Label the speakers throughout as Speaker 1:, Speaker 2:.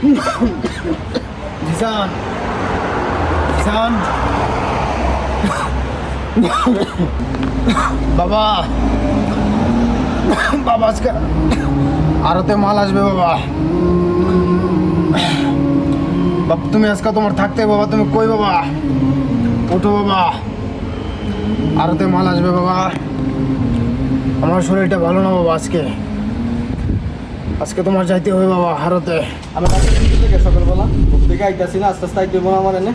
Speaker 1: জিসান জিসান বাবা বাবা আজকে আরতে মাল আসবে বাবা। বাবা তুমি আজকে তোমার থাকতে বাবা, তুমি কই বাবা? ওঠো বাবা, আরতে মাল আসবে বাবা। আমার শরীরটা ভালো না বাবা, আজকে আজকে তোমার যাইতে হবে বাবা হারতে।
Speaker 2: আমি থেকে সকালবেলা ঘুম থেকে আইতেছি না, আস্তে আস্তে আইতে না আমার এনে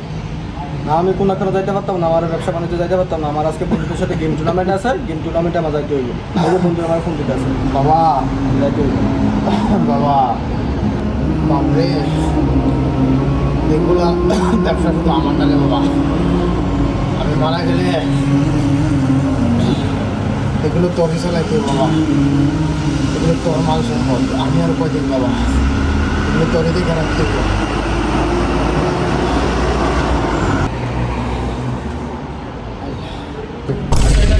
Speaker 2: না, আমি কোনো যাইতে পারতাম না, আমার ব্যবসা বাণিজ্য যাইতে পারতাম না। আমার আজকে বন্ধুদের সাথে গেম টুর্নামেন্ট আছে, গেম টুর্নামেন্টে আমার যাইতে হইব। এই যে বন্ধুরা আমার ফোন দিতে আছে, বাবা যাইতে হইব
Speaker 1: বাবা। বাপরে এগুলো ব্যবসা শুধু আমার নালে বাবা, আমি মারা গেলে এগুলো তোরই চালাইতে হবে বাবা। এগুলো তোর মাল সম্পদ, আমি আর কয়দিন বাবা, এগুলো তোরই দেখে রাখতে হবে।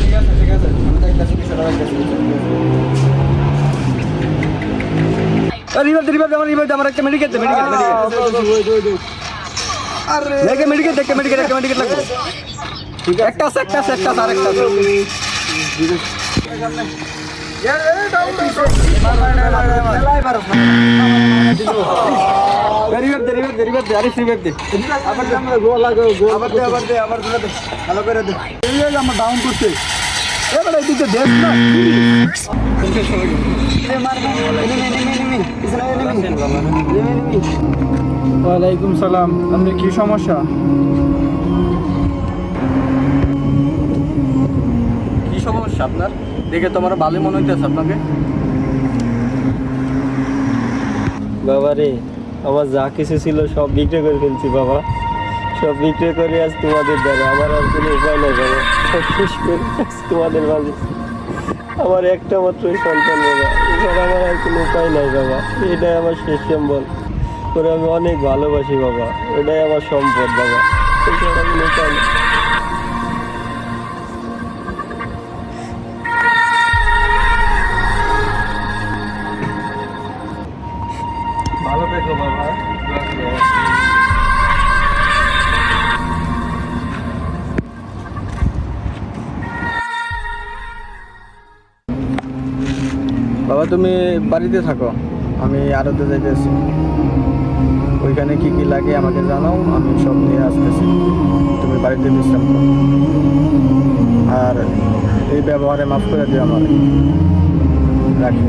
Speaker 2: ঠিক আছে ঠিক আছে, আমি দেখতেছি বিষয়টা দেখতেছি। আমার একটা মেডিকেল লাগবে। ঠিক আছে, একটা আছে আরেকটা আছে। আমার ডাউন করছে এবার এদিকে দেখ না।
Speaker 3: ওয়ালাইকুম সালাম। আপনি কি সমস্যা?
Speaker 2: কি সমস্যা আপনার? দেখে তোমার ভালোই মনে হইতেছে আপনাকে।
Speaker 4: বাবা রে, আমার যা কিছু ছিল সব বিক্রি করে ফেলছি বাবা, সব বিক্রি করে আজ তোমাদের দ্বারা আমার আর কোনো উপায় নেই বাবা, সব শেষ করে আজ তোমাদের মাঝে। আমার একটা মাত্র সন্তান বাবা, এছাড়া আমার আর কোনো উপায় নাই বাবা। এটাই আমার শেষ সম্বল, করে আমি অনেক ভালোবাসি বাবা, এটাই আমার সম্পদ বাবা, এছাড়া কোনো উপায় নেই। ভালো থেকো বাবা।
Speaker 2: বাবা তুমি বাড়িতে থাকো, আমি আরতে যাইতেছি। ওইখানে কি কি লাগে আমাকে জানাও, আমি সব নিয়ে আসতেছি। তুমি বাড়িতে বিশ্রাম করো, আর এই ব্যবহারে মাফ করে দিও আমার। রাখি।